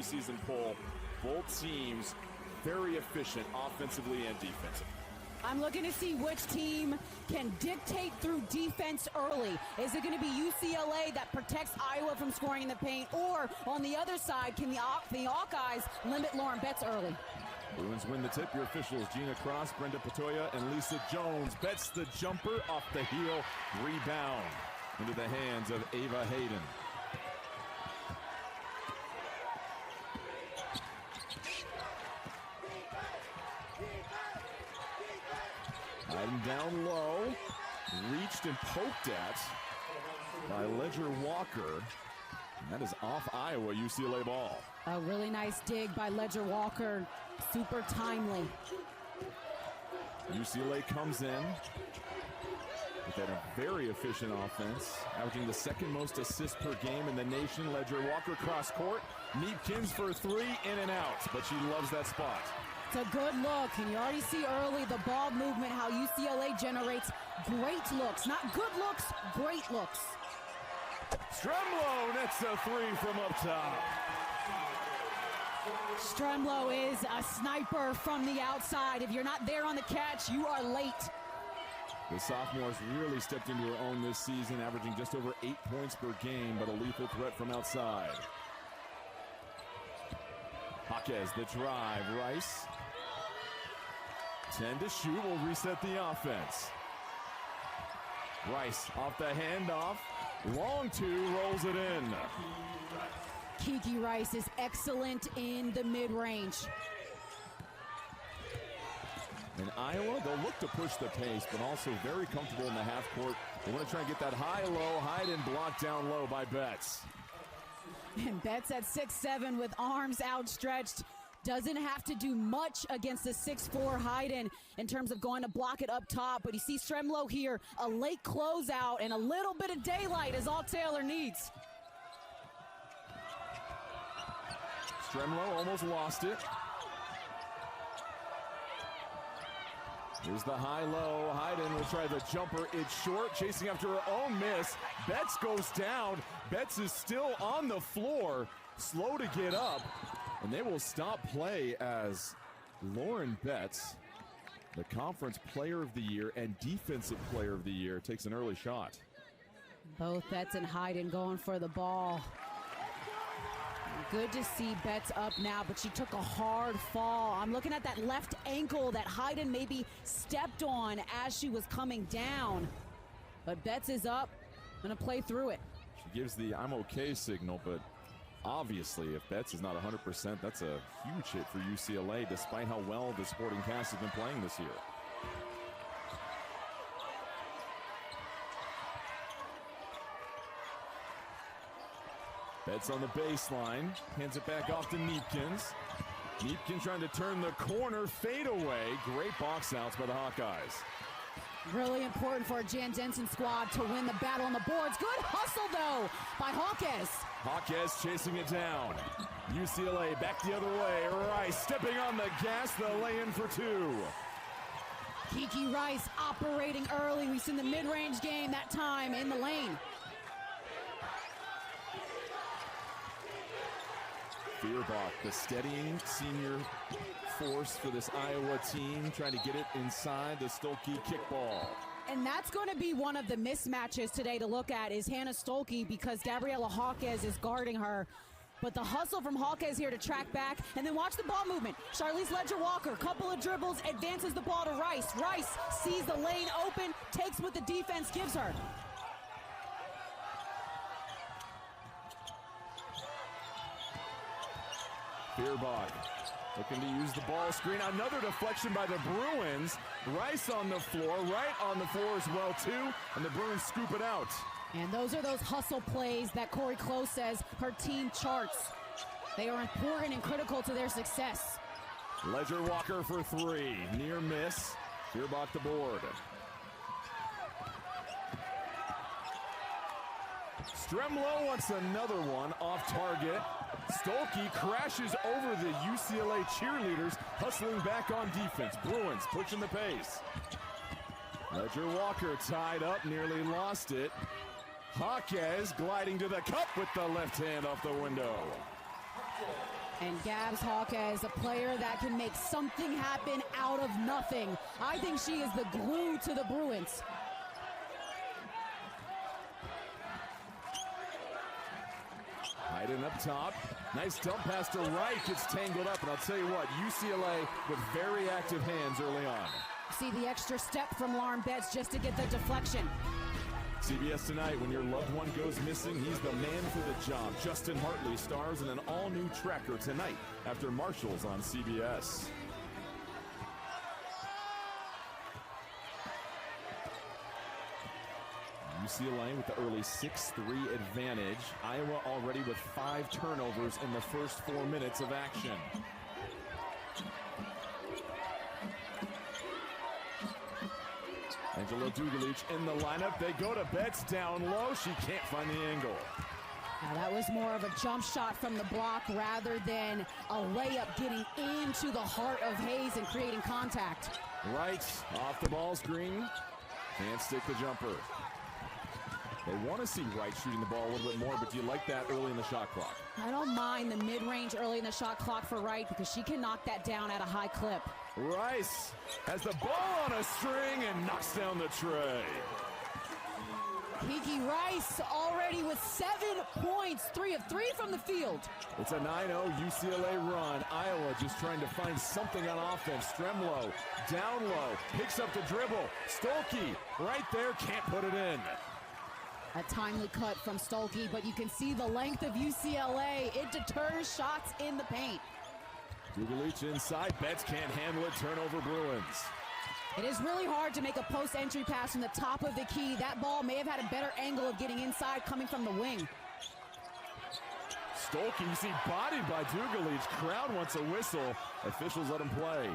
preseason poll. Both teams very efficient offensively and defensively. I'm looking to see which team can dictate through defense early. Is it going to be UCLA that protects Iowa from scoring in the paint, or on the other side, can the Hawkeyes limit Lauren Betts early? Bruins win the tip. Your officials, Gina Cross, Brenda Patoya, and Lisa Jones. Betts the jumper off the heel. Rebound into the hands of Ava Hayden. Hayden down low. Reached and poked at by Ledger Walker. And that is off Iowa UCLA ball. A really nice dig by Ledger Walker. Super timely. UCLA comes in with a very efficient offense, averaging the second most assists per game in the nation. Ledger Walker cross court. Neepkins for three, in and out, but she loves that spot. It's a good look, and you already see early the ball movement, how UCLA generates great looks. Not good looks, great looks. Stremlow nets a three from up top. Stremlow is a sniper from the outside. If you're not there on the catch, you are late. The sophomore's really stepped into her own this season, averaging just over 8 points per game, but a lethal threat from outside. Jaquez, the drive. Rice, 10 to shoot, will reset the offense. Rice off the handoff. Long two, rolls it in. Kiki Rice is excellent in the mid-range. In Iowa, they'll look to push the pace, but also very comfortable in the half court. They want to try and get that high-low, hide-in block down low by Betts. And Betts at 6'7" with arms outstretched. Doesn't have to do much against the 6'4" Hayden in terms of going to block it up top. But you see Stremlow here, a late closeout, and a little bit of daylight is all Taylor needs. Stremlow almost lost it. Here's the high-low. Hayden will try the jumper. It's short, chasing after her own miss. Betts goes down. Betts is still on the floor, slow to get up. And they will stop play as Lauren Betts, the Conference Player of the Year and Defensive Player of the Year, takes an early shot. Both Betts and Hayden going for the ball. Good to see Betts up now, but she took a hard fall. I'm looking at that left ankle that Hayden maybe stepped on as she was coming down. But Betts is up, gonna play through it. She gives the I'm okay signal, but obviously if Betts is not 100%, that's a huge hit for UCLA, despite how well the Sporting Cast has been playing this year. Betts on the baseline, hands it back off to Neepkins. Neepkins trying to turn the corner, fade away. Great box outs by the Hawkeyes. Really important for a Jan Jensen squad to win the battle on the boards. Good hustle, though, by Jaquez. Jaquez chasing it down. UCLA back the other way. Rice stepping on the gas, the lay-in for two. Kiki Rice operating early. We've seen the mid-range game that time in the lane. Feuerbach, the steadying senior force for this Iowa team, trying to get it inside the Stolke kickball. And that's going to be one of the mismatches today to look at is Hannah Stolke, because Gabriela Jaquez is guarding her. But the hustle from Jaquez here to track back, and then watch the ball movement. Charlize Ledger-Walker, couple of dribbles, advances the ball to Rice. Rice sees the lane open, takes what the defense gives her. Feuerbach looking to use the ball screen. Another deflection by the Bruins. Rice on the floor, right on the floor as well, too. And the Bruins scoop it out. And those are those hustle plays that Corey Close says her team charts. They are important and critical to their success. Ledger Walker for three. Near miss. Feuerbach the board. Stremlow wants another one off target. Stolke crashes over the UCLA cheerleaders, hustling back on defense. Bruins pushing the pace. Ledger Walker tied up, nearly lost it. Jaquez gliding to the cup with the left hand off the window. And Gabs Hawkes, a player that can make something happen out of nothing. I think she is the glue to the Bruins. Hayden up top. Nice dump pass to Wright. Gets tangled up. And I'll tell you what, UCLA with very active hands early on. See the extra step from Lauren Betts just to get the deflection. CBS Tonight, when your loved one goes missing, he's the man for the job. Justin Hartley stars in an all-new Tracker tonight after Marshall's on CBS. UCLA with the early 6-3 advantage. Iowa already with 5 turnovers in the first 4 minutes of action. Angela Dugalich in the lineup. They go to Betts down low. She can't find the angle. Now that was more of a jump shot from the block rather than a layup getting into the heart of Hayes and creating contact. Right off the ball screen. Can't stick the jumper. They want to see Wright shooting the ball a little bit more, but do you like that early in the shot clock? I don't mind the mid-range early in the shot clock for Wright because she can knock that down at a high clip. Rice has the ball on a string and knocks down the tray. Kiki Rice already with 7 points, 3 of 3 from the field. It's a 9-0 UCLA run. Iowa just trying to find something on offense. Stremlow down low, picks up the dribble. Stolke right there, can't put it in. A timely cut from Stolke, but you can see the length of UCLA. It deters shots in the paint. Dugalich inside. Betts can't handle it. Turnover Bruins. It is really hard to make a post-entry pass from the top of the key. That ball may have had a better angle of getting inside coming from the wing. Stolke, you see, bodied by Dugalich. Crowd wants a whistle. Officials let him play.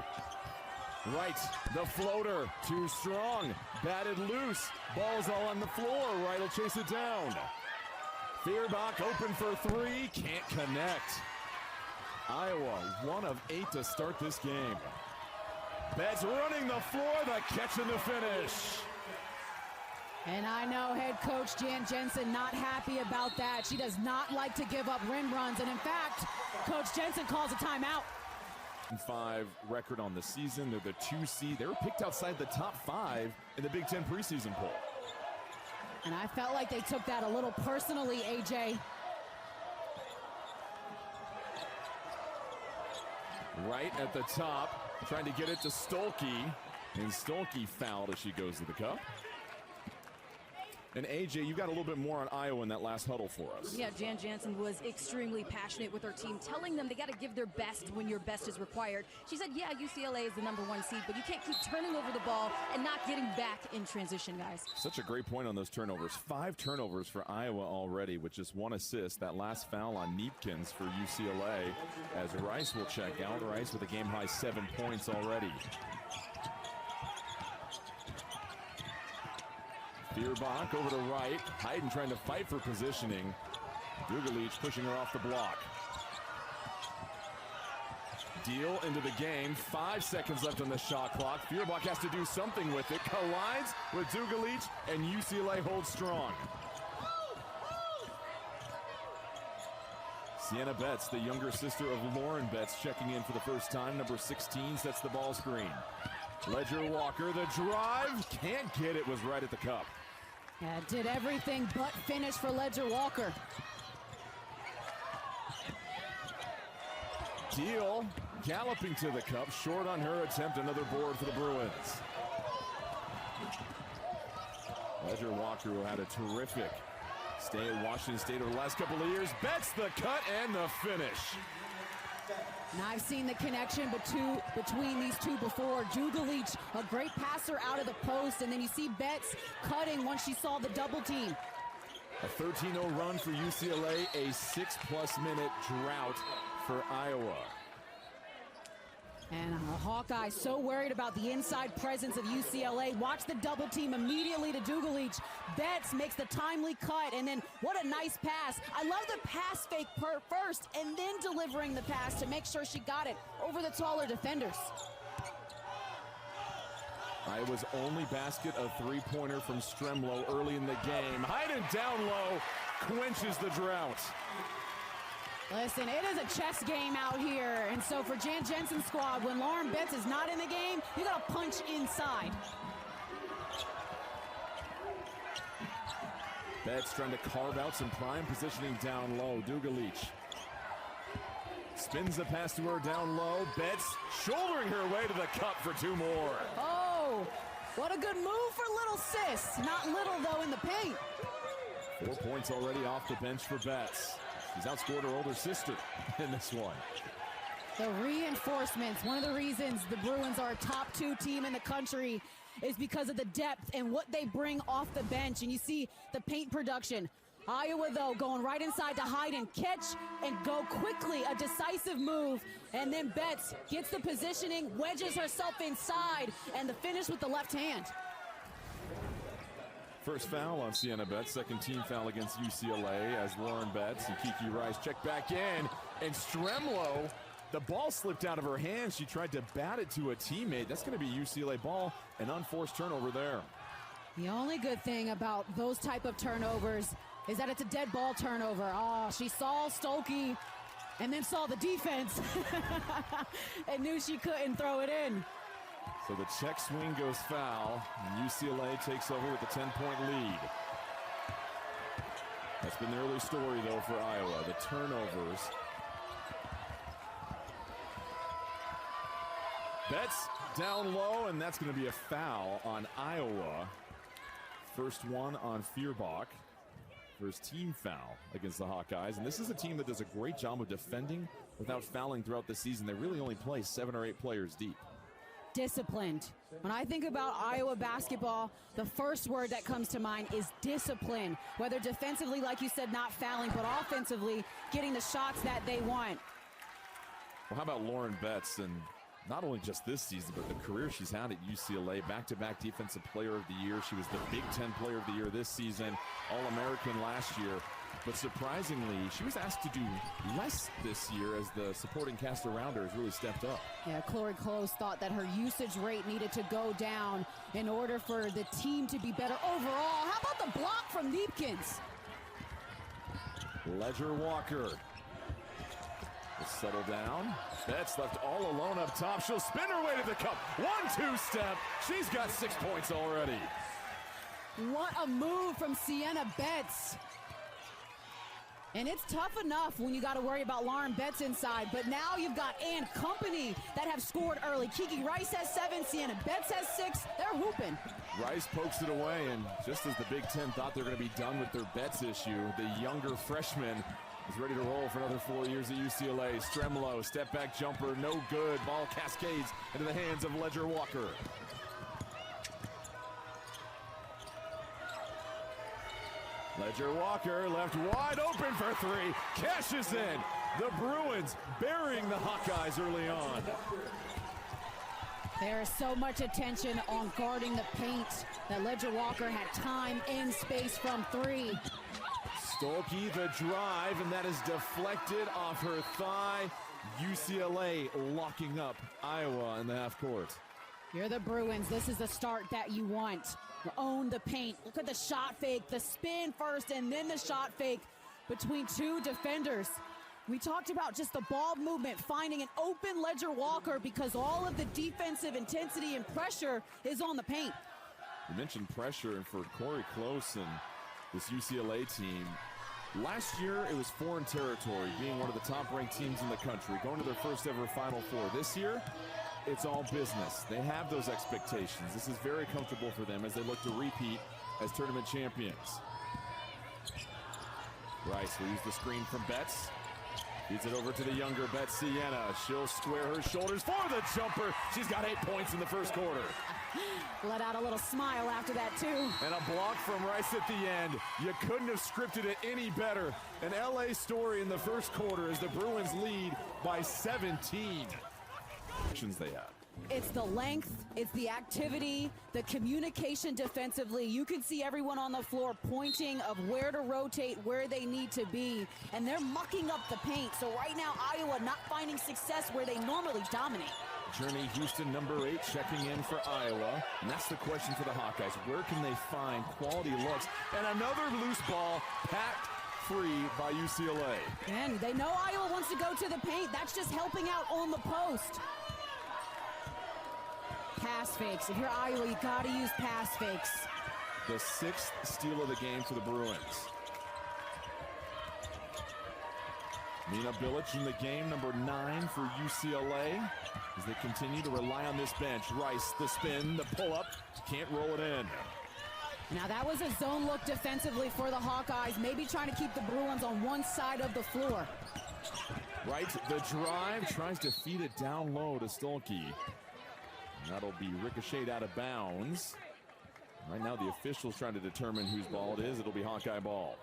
Wright, the floater, too strong, batted loose, ball's all on the floor. Wright will chase it down. Feuerbach open for 3, can't connect. Iowa 1 of 8 to start this game. Betts running the floor, the catch and the finish. And I know head coach Jan Jensen not happy about that. She does not like to give up rim runs, and in fact, Coach Jensen calls a timeout. 5 record on the season. They're the 2 seed. They were picked outside the top 5 in the Big Ten preseason poll. And I felt like they took that a little personally, AJ. Right at the top, trying to get it to Stolke. And Stolke fouled as she goes to the cup. And AJ, you got a little bit more on Iowa in that last huddle for us. Yeah, Jan Jansen was extremely passionate with her team, telling them they got to give their best when your best is required. She said, yeah, UCLA is the #1 seed, but you can't keep turning over the ball and not getting back in transition, guys. Such a great point on those turnovers. 5 turnovers for Iowa already with just 1 assist. That last foul on Neepkins for UCLA as Rice will check out. Rice with a game-high 7 points already. Feuerbach over to Wright. Hayden trying to fight for positioning. Dugalich pushing her off the block. Deal into the game. 5 seconds left on the shot clock. Feuerbach has to do something with it. Collides with Dugalich, and UCLA holds strong. Sienna Betts, the younger sister of Lauren Betts, checking in for the first time. Number 16 sets the ball screen. Ledger Walker, the drive. Can't get it, was right at the cup. Yeah, did everything but finish for Ledger Walker. Deal galloping to the cup, short on her attempt. Another board for the Bruins. Ledger Walker, who had a terrific stay at Washington State over the last couple of years. Betts the cut and the finish. And I've seen the connection between these two before. Dugalich, a great passer out of the post, and then you see Betts cutting once she saw the double team. A 13-0 run for UCLA, a 6+ minute drought for Iowa. And Hawkeye so worried about the inside presence of UCLA. Watch the double team immediately to Dugalich. Betts makes the timely cut, and then what a nice pass. I love the pass fake first, and then delivering the pass to make sure she got it over the taller defenders. Iowa's only basket, a 3-pointer from Stremlow early in the game. Hayden down low, quenches the drought. Listen, it is a chess game out here. And so for Jan Jensen's squad, when Lauren Betts is not in the game, you got to punch inside. Betts trying to carve out some prime positioning down low. Dugalic spins the pass to her down low. Betts shouldering her way to the cup for 2 more. Oh, what a good move for little sis. Not little, though, in the paint. 4 points already off the bench for Betts. She's outscored her older sister in this one. The reinforcements, one of the reasons the Bruins are a top 2 team in the country is because of the depth and what they bring off the bench. And you see the paint production. Iowa, though, going right inside to Hayden, catch and go quickly, a decisive move. And then Betts gets the positioning, wedges herself inside, and the finish with the left hand. First foul on Sienna Betts, second team foul against UCLA as Lauren Betts and Kiki Rice check back in. And Stremlo, the ball slipped out of her hands. She tried to bat it to a teammate. That's going to be UCLA ball, an unforced turnover there. The only good thing about those type of turnovers is that it's a dead ball turnover. Oh, she saw Stolke and then saw the defense and knew she couldn't throw it in. So the check swing goes foul, and UCLA takes over with a 10-point lead. That's been the early story, though, for Iowa, the turnovers. Betts down low, and that's going to be a foul on Iowa. First one on Feuerbach. First team foul against the Hawkeyes. And this is a team that does a great job of defending without fouling throughout the season. They really only play 7 or 8 players deep. Disciplined. When I think about Iowa basketball, the first word that comes to mind is discipline. Whether defensively, like you said, not fouling, but offensively, getting the shots that they want. Well, how about Lauren Betts? And not only just this season, but the career she's had at UCLA. Back-to-back Defensive Player of the Year. She was the Big Ten Player of the Year this season. All-American last year. But surprisingly, she was asked to do less this year as the supporting cast around her has really stepped up. Yeah, Chloe Close thought that her usage rate needed to go down in order for the team to be better overall. How about the block from Neepkins? Ledger Walker will settle down. Betts left all alone up top. She'll spin her way to the cup. 1-2 step. She's got 6 points already. What a move from Sienna Betts. And it's tough enough when you got to worry about Lauren Betts inside, but now you've got Ann Company that have scored early. Kiki Rice has 7, Sienna Betts has 6. They're hooping. Rice pokes it away, and just as the Big Ten thought they were going to be done with their Betts issue, the younger freshman is ready to roll for another 4 years at UCLA. Stremlo, step back jumper, no good. Ball cascades into the hands of Ledger Walker. Ledger Walker left wide open for 3, cashes in. The Bruins burying the Hawkeyes early on. There is so much attention on guarding the paint that Ledger Walker had time in space from 3. Stolke the drive, and that is deflected off her thigh. UCLA locking up Iowa in the half court. You're the Bruins. This is the start that you want. Own the paint. Look at the shot fake, the spin first, and then the shot fake between 2 defenders. We talked about just the ball movement, finding an open Ledger Walker because all of the defensive intensity and pressure is on the paint. You mentioned pressure, and for Corey Close and this UCLA team, last year it was foreign territory, being one of the top-ranked teams in the country, going to their first ever Final Four. This year, it's all business. They have those expectations. This is very comfortable for them as they look to repeat as tournament champions. Rice will use the screen from Betts. Feeds it over to the younger Betts Sienna. She'll square her shoulders for the jumper. She's got 8 points in the first quarter. Let out a little smile after that, too. And a block from Rice at the end. You couldn't have scripted it any better. An LA story in the first quarter as the Bruins lead by 17. They have. It's the length, it's the activity, the communication defensively. You can see everyone on the floor pointing of where to rotate, where they need to be, and they're mucking up the paint. So right now, Iowa not finding success where they normally dominate. Journey Houston, number 8, checking in for Iowa. And that's the question for the Hawkeyes. Where can they find quality looks? And another loose ball packed free by UCLA. And they know Iowa wants to go to the paint. That's just helping out on the post. Pass fakes. If you're Iowa, you got to use pass fakes. The 6th steal of the game for the Bruins. Nina Bilic in the game, number 9 for UCLA, as they continue to rely on this bench. Rice, the spin, the pull-up, can't roll it in. Now that was a zone look defensively for the Hawkeyes, maybe trying to keep the Bruins on one side of the floor. Right, the drive, tries to feed it down low to Stolke. That'll be ricocheted out of bounds. Right now the officials trying to determine whose ball it is. It'll be Hawkeye ball.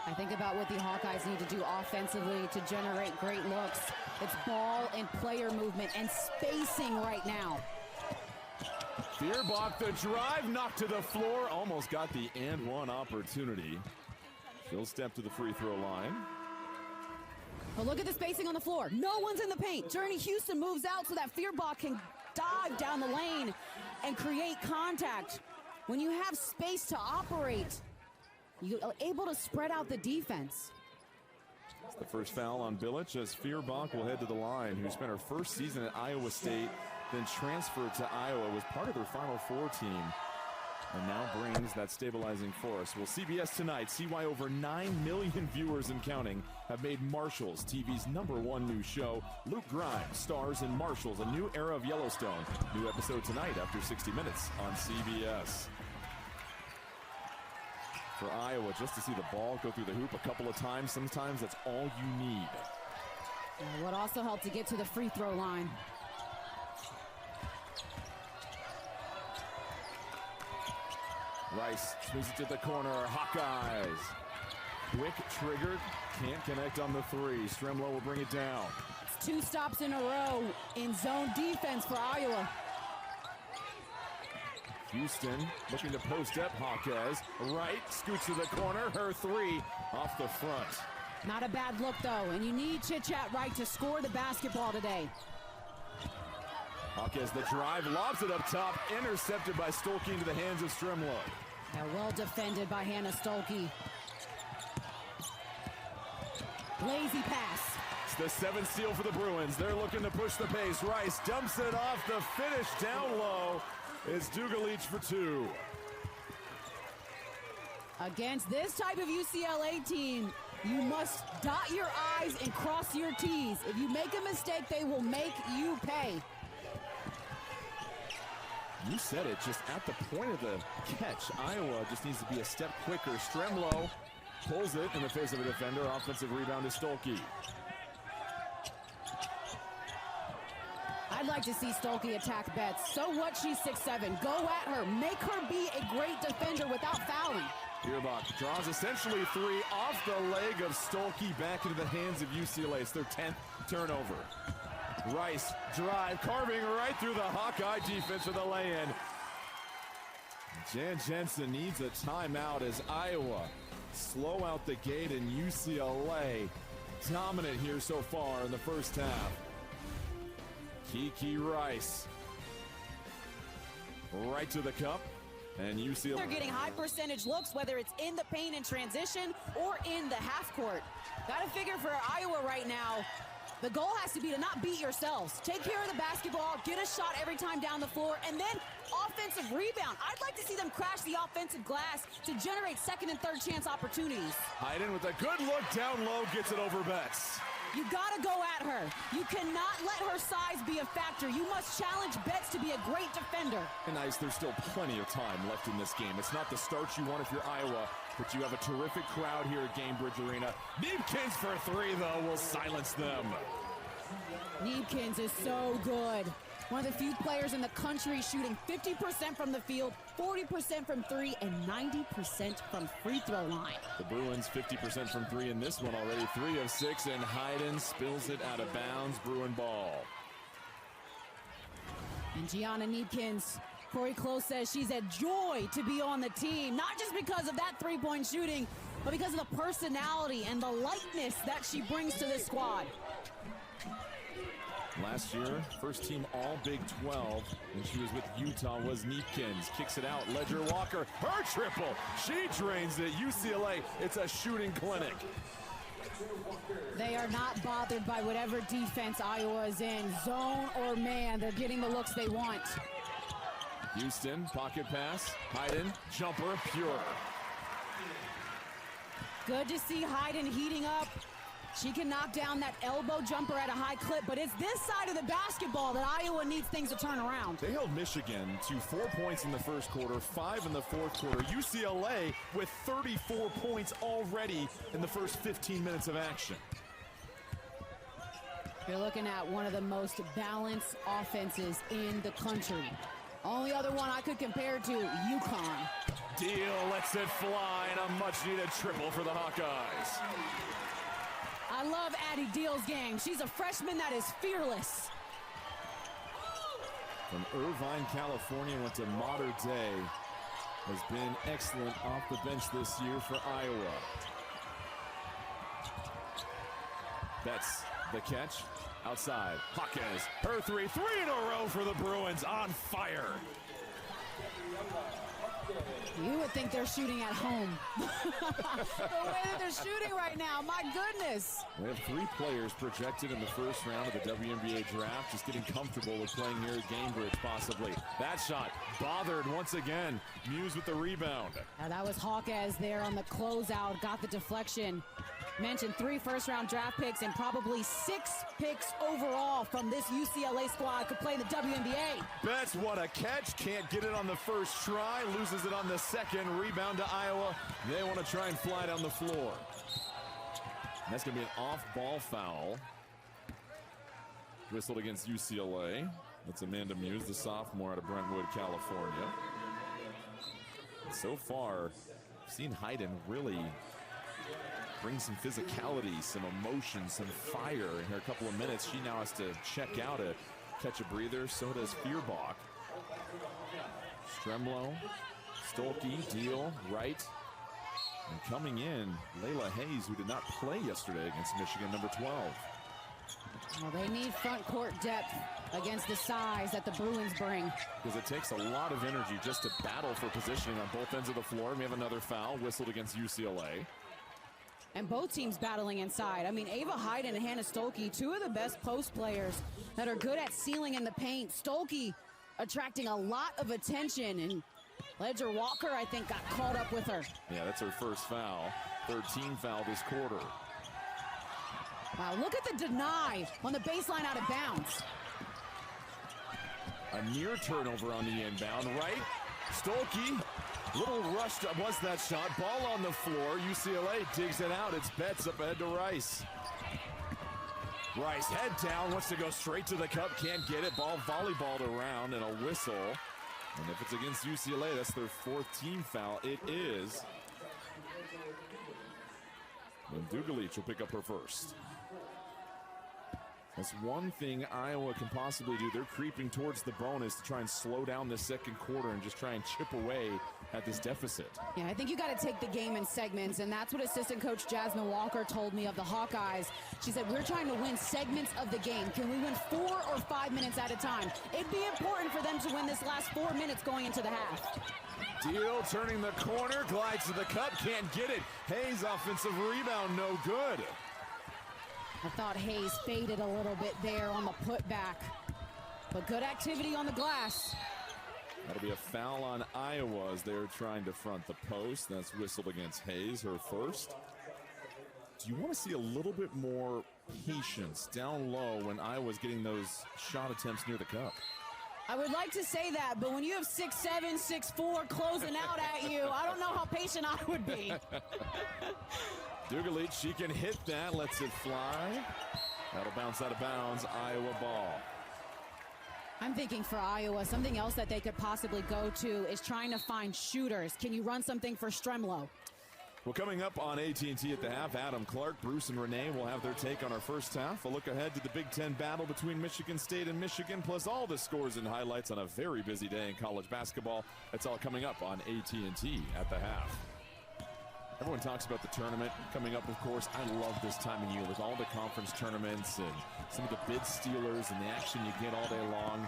I think about what the Hawkeyes need to do offensively to generate great looks. It's ball and player movement and spacing right now. Feuerbach, the drive, knocked to the floor. Almost got the and one opportunity. She'll step to the free throw line. But look at the spacing on the floor. No one's in the paint. Journey Houston moves out so that Feuerbach can dive down the lane and create contact. When you have space to operate, you're able to spread out the defense. It's the first foul on Bilic as Feuerbach will head to the line, who spent her first season at Iowa State, then transferred to Iowa, was part of their Final Four team, and now brings that stabilizing force. Well, CBS tonight, see why over 9 million viewers and counting have made Marshals TV's #1 new show. Luke Grimes stars in Marshals, a new era of Yellowstone. New episode tonight after 60 Minutes on CBS. For Iowa, just to see the ball go through the hoop a couple of times, sometimes that's all you need. What also helped to get to the free throw line. Rice swings it to the corner. Hawkeyes. Quick triggered. Can't connect on the 3. Stremlo will bring it down. It's 2 stops in a row in zone defense for Iowa. Houston looking to post up Hawkeyes. Right, scoots to the corner. Her 3 off the front. Not a bad look, though, and you need Chit-Chat Wright to score the basketball today. Hawkeyes the drive, lobs it up top, intercepted by Stolke into the hands of Stremlo. Now well defended by Hannah Stolke. Lazy pass. It's the 7th steal for the Bruins. They're looking to push the pace. Rice dumps it off the finish down low. It's Dugalich for 2. Against this type of UCLA team, you must dot your I's and cross your T's. If you make a mistake, they will make you pay. You said it, just at the point of the catch. Iowa just needs to be a step quicker. Stremlo pulls it in the face of a defender. Offensive rebound to Stolke. I'd like to see Stolke attack Betts. So what? She's 6'7". Go at her. Make her be a great defender without fouling. Feuerbach draws essentially 3 off the leg of Stolke back into the hands of UCLA. It's their 10th turnover. Rice drive, carving right through the Hawkeye defense with a lay-in. Jan Jensen needs a timeout as Iowa slow out the gate, and UCLA dominant here so far in the first half. Kiki Rice right to the cup, and UCLA. They're getting high percentage looks, whether it's in the paint in transition or in the half court. Got to figure for Iowa right now, the goal has to be to not beat yourselves. Take care of the basketball, get a shot every time down the floor, and then offensive rebound. I'd like to see them crash the offensive glass to generate second and third chance opportunities. Hayden with a good look down low, gets it over Betts. You gotta go at her. You cannot let her size be a factor. You must challenge Betts to be a great defender. And nice, there's still plenty of time left in this game. It's not the start you want if you're Iowa, but you have a terrific crowd here at Gainbridge Arena. Neebkins for 3, though, will silence them. Neebkins is so good. One of the few players in the country shooting 50% from the field, 40% from 3, and 90% from free throw line. The Bruins 50% from 3 in this one already. 3 of 6, and Hayden spills it out of bounds. Bruin ball. And Gianna Neebkins, Corey Close says she's a joy to be on the team, not just because of that three-point shooting, but because of the personality and the lightness that she brings to this squad. Last year, first team all Big 12, and she was with Utah, was Neepkins. Kicks it out, Ledger Walker, her triple. She drains it. UCLA, it's a shooting clinic. They are not bothered by whatever defense Iowa is in, zone or man. They're getting the looks they want. Houston, pocket pass, Hayden, jumper, pure. Good to see Hayden heating up. She can knock down that elbow jumper at a high clip, but it's this side of the basketball that Iowa needs things to turn around. They held Michigan to 4 points in the first quarter, 5 in the fourth quarter. UCLA with 34 points already in the first 15 minutes of action. You're looking at one of the most balanced offenses in the country. Only other one I could compare to, UConn. Deal lets it fly, and a much-needed triple for the Hawkeyes. I love Addie Deal's game. She's a freshman that is fearless. From Irvine, California, went to Mater Dei. Has been excellent off the bench this year for Iowa. That's the catch. Outside, Hawkins, her three in a row for the Bruins, on fire. You would think they're shooting at home. The way that they're shooting right now, my goodness. We have 3 players projected in the first round of the WNBA draft, just getting comfortable with playing here at Gainbridge, possibly. That shot bothered once again. Muse with the rebound. Now that was Hawkes there on the closeout, got the deflection. Mentioned 3 first-round draft picks and probably 6 picks overall from this UCLA squad could play in the WNBA. Betts, what a catch. Can't get it on the first try. Loses it on the second. Rebound to Iowa. They want to try and fly down the floor. And that's going to be an off-ball foul. Whistled against UCLA. That's Amanda Muse, the sophomore out of Brentwood, California. And so far, I've seen Hayden really bring some physicality, some emotion, some fire in her couple of minutes. She now has to check out to catch a breather. So does Feuerbach. Stremlo, Stolke, Deal, Wright. And coming in, Layla Hayes, who did not play yesterday against Michigan, number 12. Well, they need front court depth against the size that the Bruins bring. Because it takes a lot of energy just to battle for positioning on both ends of the floor. We have another foul whistled against UCLA. And both teams battling inside. I mean, Ava Hayden and Hannah Stolke, 2 of the best post players that are good at sealing in the paint. Stolke attracting a lot of attention, and Ledger Walker, I think, got caught up with her. Yeah, that's her first foul. 13 foul this quarter. Wow, look at the deny on the baseline out of bounds. A near turnover on the inbound, right? Stolke, little rushed was that shot. Ball on the floor. UCLA digs it out. It's Betts up ahead to Rice. Rice head down, wants to go straight to the cup, can't get it. Ball volleyballed around and a whistle. And if it's against UCLA, that's their 4th team foul. It is. And Dugalich will pick up her first. That's one thing Iowa can possibly do. They're creeping towards the bonus to try and slow down this second quarter and just try and chip away at this deficit. Yeah, I think you got to take the game in segments, and that's what assistant coach Jasmine Walker told me of the Hawkeyes. She said, we're trying to win segments of the game. Can we win 4 or 5 minutes at a time? It'd be important for them to win this last 4 minutes going into the half. Deal turning the corner, glides to the cup, can't get it. Hayes offensive rebound, no good. I thought Hayes faded a little bit there on the putback, but good activity on the glass. That'll be a foul on Iowa as they're trying to front the post. That's whistled against Hayes, her first. Do you want to see a little bit more patience down low when Iowa's getting those shot attempts near the cup? I would like to say that, but when you have 6'7", 6'4" closing out at you, I don't know how patient I would be. Dugalich, she can hit that, lets it fly. That'll bounce out of bounds, Iowa ball. I'm thinking for Iowa, something else that they could possibly go to is trying to find shooters. Can you run something for Stremlo? Well, coming up on AT&T at the half, Adam Clark, Bruce, and Renee will have their take on our first half. A look ahead to the Big Ten battle between Michigan State and Michigan, plus all the scores and highlights on a very busy day in college basketball. That's all coming up on AT&T at the half. Everyone talks about the tournament coming up, of course. I love this time of year with all the conference tournaments and some of the bid stealers and the action you get all day long.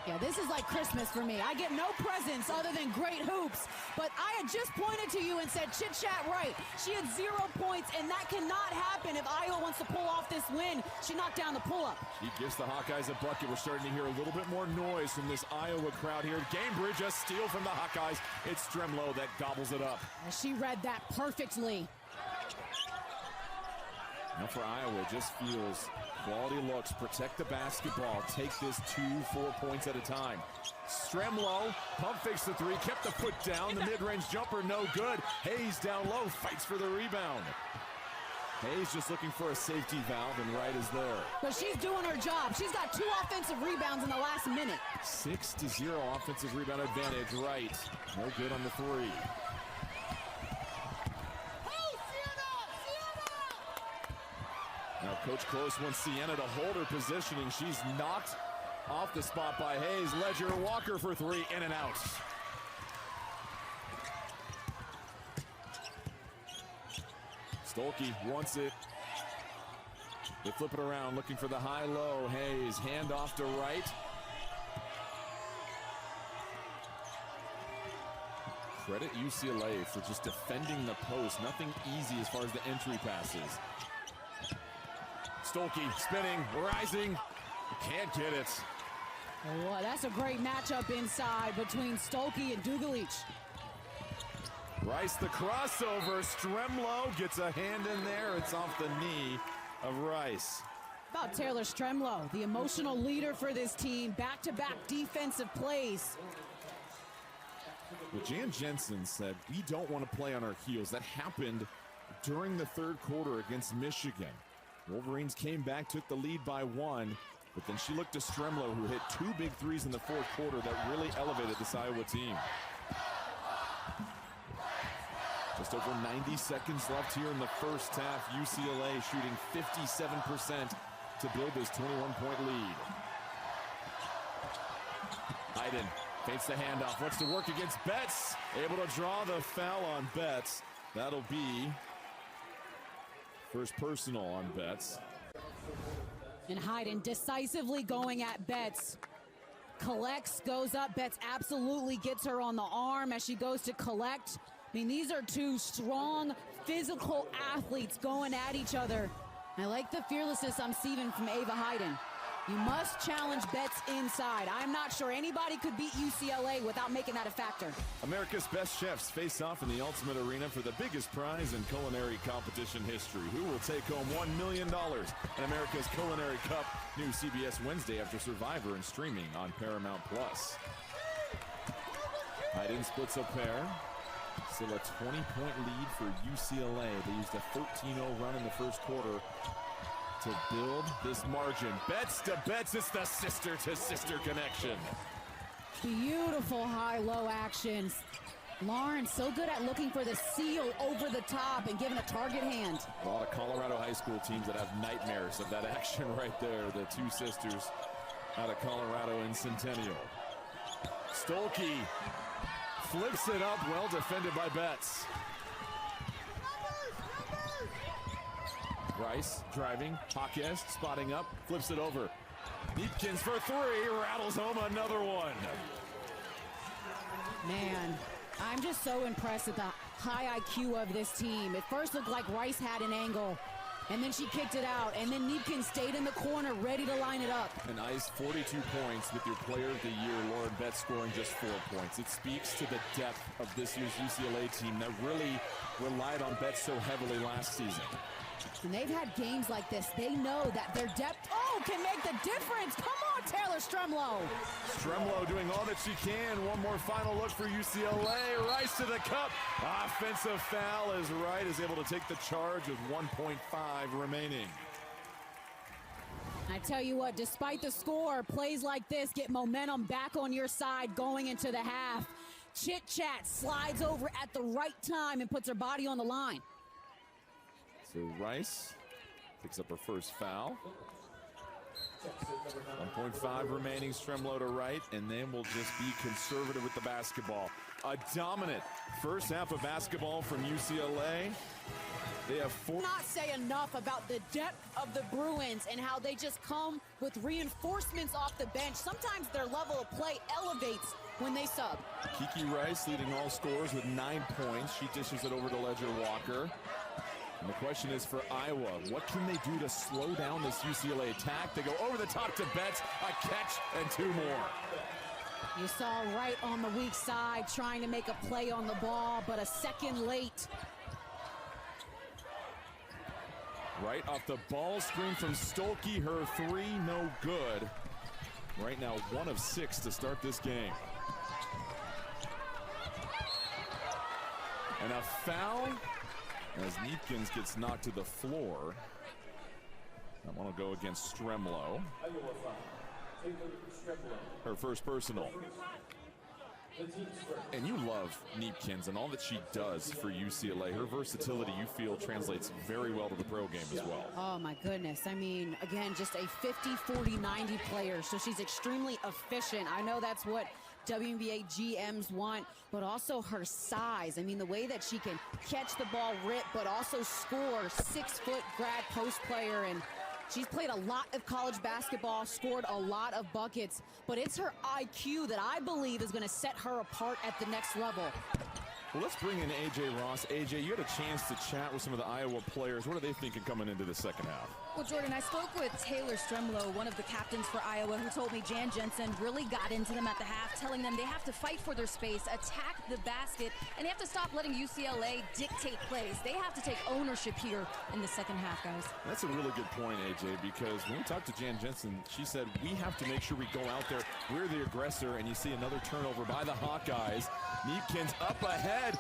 Yeah, this is like Christmas for me. I get no presents other than great hoops, but I had just pointed to you and said, chit chat right. She had 0 points, and that cannot happen if Iowa wants to pull off this win. She knocked down the pull-up. She gives the Hawkeyes a bucket. We're starting to hear a little bit more noise from this Iowa crowd here. Gamebridge, a steal from the Hawkeyes. It's Stremlo that gobbles it up. She read that perfectly. Now for Iowa, it just feels quality looks, protect the basketball, take this 2-4 points at a time. Stremlo, pump fakes the three, kept the foot down, the mid-range jumper no good. Hayes down low, fights for the rebound. Hayes just looking for a safety valve, and Wright is there. But she's doing her job. She's got 2 offensive rebounds in the last minute. 6-0 offensive rebound advantage. Wright, no good on the three. Now Coach Close wants Sienna to hold her positioning. She's knocked off the spot by Hayes. Ledger, Walker for three, in and out. Stolke wants it. They flip it around, looking for the high-low. Hayes, hand off to Wright. Credit UCLA for just defending the post. Nothing easy as far as the entry passes. Stolke spinning, rising, can't get it. Oh, that's a great matchup inside between Stolke and Dugalich. Rice the crossover, Stremlo gets a hand in there. It's off the knee of Rice. About Taylor Stremlo, the emotional leader for this team, back-to-back defensive plays. Well, Jan Jensen said, we don't want to play on our heels. That happened during the third quarter against Michigan. Wolverines came back, took the lead by 1, but then she looked to Stremlo, who hit 2 big threes in the fourth quarter that really elevated this Iowa team. Just over 90 seconds left here in the first half. UCLA shooting 57% to build this 21-point lead. Hayden feints the handoff, wants to work against Betts. Able to draw the foul on Betts. That'll be first personal on Betts. And Hayden decisively going at Betts. Collects, goes up. Betts absolutely gets her on the arm as she goes to collect. I mean, these are 2 strong, physical athletes going at each other. I like the fearlessness I'm seeing from Ava Hayden. You must challenge Betts inside. I'm not sure anybody could beat UCLA without making that a factor. America's best chefs face off in the Ultimate Arena for the biggest prize in culinary competition history. Who will take home $1 million in America's Culinary Cup? New CBS Wednesday after Survivor and streaming on Paramount+. Hayden splits a pair. Still a 20-point lead for UCLA. They used a 13-0 run in the first quarter to build this margin. Betts to Betts, it's the sister-to-sister connection. Beautiful high-low actions. Lauren so good at looking for the seal over the top and giving a target hand. A lot of Colorado high school teams that have nightmares of that action right there. The 2 sisters out of Colorado and Centennial. Stolke flips it up, well defended by Betts. Rice driving, Hawkes spotting up, flips it over. Neepkins for 3, rattles home another one. Man, I'm just so impressed with the high IQ of this team. It first looked like Rice had an angle, and then she kicked it out, and then Neepkins stayed in the corner ready to line it up. And Ice 42 points with your player of the year, Lauren Betts, scoring just 4 points. It speaks to the depth of this year's UCLA team that really relied on Betts so heavily last season. And they've had games like this. They know that their depth, can make the difference. Come on, Taylor Stremlo. Stremlo doing all that she can. One more final look for UCLA. Rice to the cup. Offensive foul as Wright is able to take the charge with 1.5 remaining. I tell you what, despite the score, plays like this get momentum back on your side going into the half. Chit Chat slides over at the right time and puts her body on the line. So Rice picks up her first foul. 1.5 remaining. Stremlo to Wright, and then we'll just be conservative with the basketball. A dominant first half of basketball from UCLA. They have four. Not say enough about the depth of the Bruins and how they just come with reinforcements off the bench. Sometimes their level of play elevates when they sub. Kiki Rice leading all scorers with 9 points. She dishes it over to Ledger Walker. And the question is for Iowa, what can they do to slow down this UCLA attack? They go over the top to Betts, a catch and 2 more. You saw right on the weak side trying to make a play on the ball, but a second late. Right off the ball screen from Stolke, her 3, no good. Right now, 1 of 6 to start this game. And a foul as Neepkins gets knocked to the floor. That one will go against Stremlo. Her first personal. And you love Neepkins and all that she does for UCLA. Her versatility, you feel, translates very well to the pro game as well. Oh, my goodness. I mean, again, just a 50, 40, 90 player. So she's extremely efficient. I know that's what WNBA GMs want, but also her size. I mean, the way that she can catch the ball, rip, but also score. 6-foot grad post player, and she's played a lot of college basketball, scored a lot of buckets, but it's her IQ that I believe is going to set her apart at the next level. Well, let's bring in AJ Ross. AJ, you had a chance to chat with some of the Iowa players. What are they thinking coming into the second half? Well, Jordan, I spoke with Taylor Stremlo, one of the captains for Iowa, who told me Jan Jensen really got into them at the half, telling them they have to fight for their space, attack the basket, and they have to stop letting UCLA dictate plays. They have to take ownership here in the second half, guys. That's a really good point, AJ, because when we talked to Jan Jensen, she said we have to make sure we go out there, we're the aggressor, and you see another turnover by the Hawkeyes. Neepkins up ahead.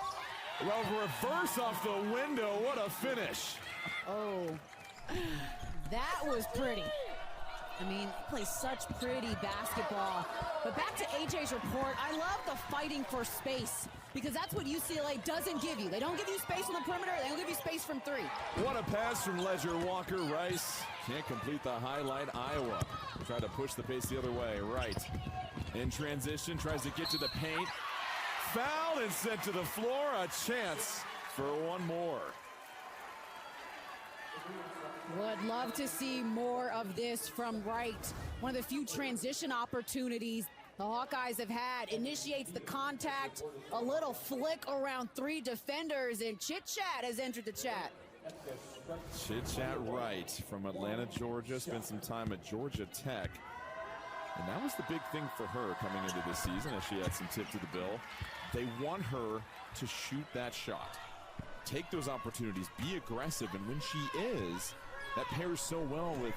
Well, reverse off the window. What a finish. Oh, that was pretty. I mean, they play such pretty basketball. But back to AJ's report, I love the fighting for space because that's what UCLA doesn't give you. They don't give you space on the perimeter. They don't give you space from 3. What a pass from Ledger Walker. Rice can't complete the highlight. Iowa try to push the pace the other way. Right in transition, tries to get to the paint. Fouled and sent to the floor. A chance for one more. Would love to see more of this from Wright. One of the few transition opportunities the Hawkeyes have had. Initiates the contact, a little flick around 3 defenders, and Chit Chat has entered the chat. Chit Chat Wright from Atlanta, Georgia. Spent some time at Georgia Tech. And that was the big thing for her coming into this season as she had some tip to the bill. They want her to shoot that shot. Take those opportunities, be aggressive, and when she is, that pairs so well with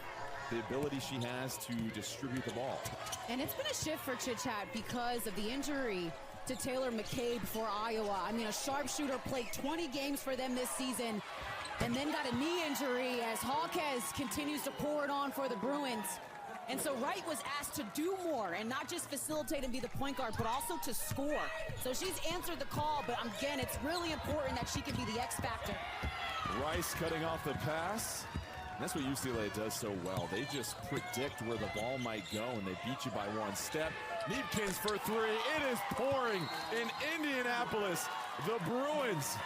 the ability she has to distribute the ball. And it's been a shift for Chit Chat because of the injury to Taylor McCabe for Iowa. I mean, a sharpshooter played 20 games for them this season and then got a knee injury as Hawkes continues to pour it on for the Bruins. And so Wright was asked to do more and not just facilitate and be the point guard, but also to score. So she's answered the call, but again, it's really important that she can be the X factor. Rice cutting off the pass. And that's what UCLA does so well. They just predict where the ball might go, and they beat you by 1 step. Neepkins for 3. It is pouring in Indianapolis. The Bruins,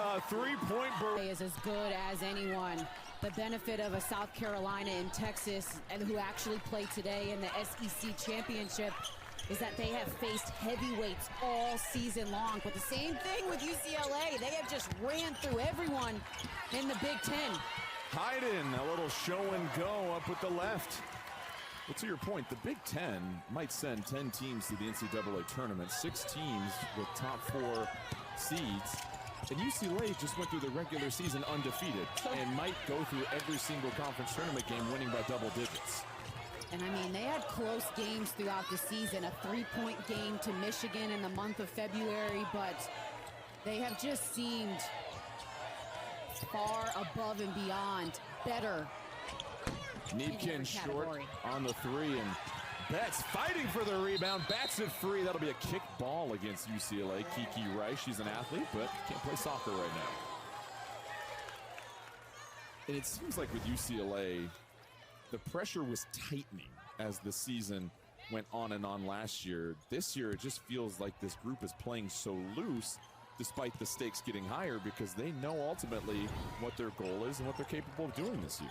a 3-point burst. Is as good as anyone. The benefit of a South Carolina and Texas, and who actually played today in the SEC championship, is that they have faced heavyweights all season long. But the same thing with UCLA. They have just ran through everyone in the Big Ten. Hayden, a little show and go up with the left. But to your point, the Big Ten might send 10 teams to the NCAA tournament, 6 teams with top 4 seeds. And UCLA just went through the regular season undefeated and might go through every single conference tournament game winning by double digits. And I mean, they had close games throughout the season, a 3-point game to Michigan in the month of February, but they have just seemed far above and beyond better. Neepkins short on the 3, and Betts fighting for the rebound. Bats it free. That'll be a kick ball against UCLA. Kiki Rice, she's an athlete, but can't play soccer right now. And it seems like with UCLA, the pressure was tightening as the season went on and on last year. This year, it just feels like this group is playing so loose despite the stakes getting higher because they know ultimately what their goal is and what they're capable of doing this year.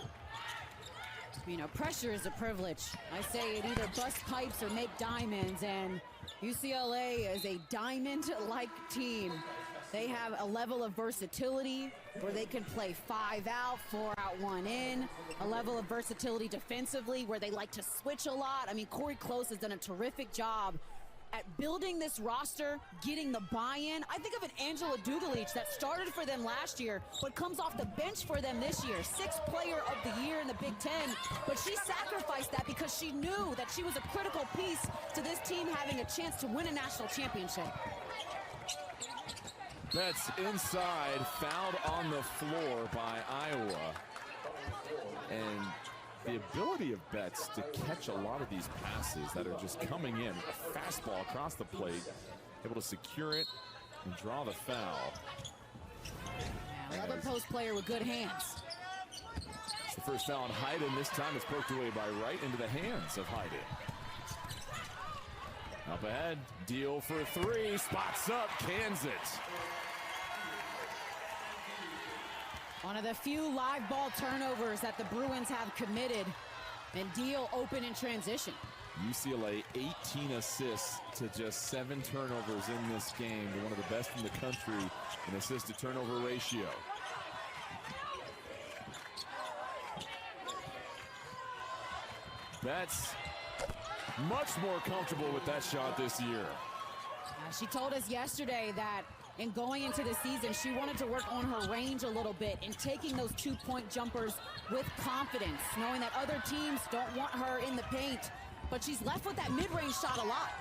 You know, pressure is a privilege. I say it either bust pipes or make diamonds, and UCLA is a diamond-like team. They have a level of versatility where they can play 5 out, 4 out, 1 in. A level of versatility defensively where they like to switch a lot. I mean, Corey Close has done a terrific job at building this roster, getting the buy-in. I think of an Angela Dugalich that started for them last year, but comes off the bench for them this year. 6th player of the year in the Big Ten, but she sacrificed that because she knew that she was a critical piece to this team having a chance to win a national championship. Betts inside, fouled on the floor by Iowa. And the ability of Betts to catch a lot of these passes that are just coming in, a fastball across the plate, able to secure it and draw the foul. Another post player with good hands. It's the first foul on Hayden. This time it's poked away by Wright into the hands of Hayden. Up ahead, Deal for 3, spots up, cans it. One of the few live ball turnovers that the Bruins have committed, and Deal open in transition. UCLA 18 assists to just 7 turnovers in this game. They're one of the best in the country in assist to turnover ratio. Betts much more comfortable with that shot this year. She told us yesterday that in going into the season, she wanted to work on her range a little bit and taking those 2-point jumpers with confidence, knowing that other teams don't want her in the paint. But she's left with that mid-range shot a lot.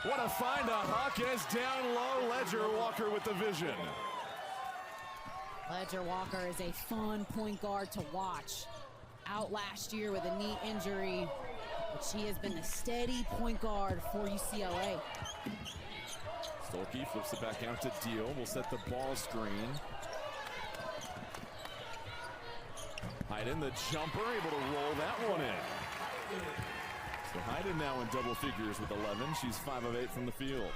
What a find to Hawkes down low. Ledger Walker with the vision. Ledger Walker is a fun point guard to watch. Out last year with a knee injury, but she has been the steady point guard for UCLA. Stolke flips it back out to Deal. Will set the ball screen. Hayden, the jumper, able to roll that one in. So Hayden now in double figures with 11. She's 5 of 8 from the field.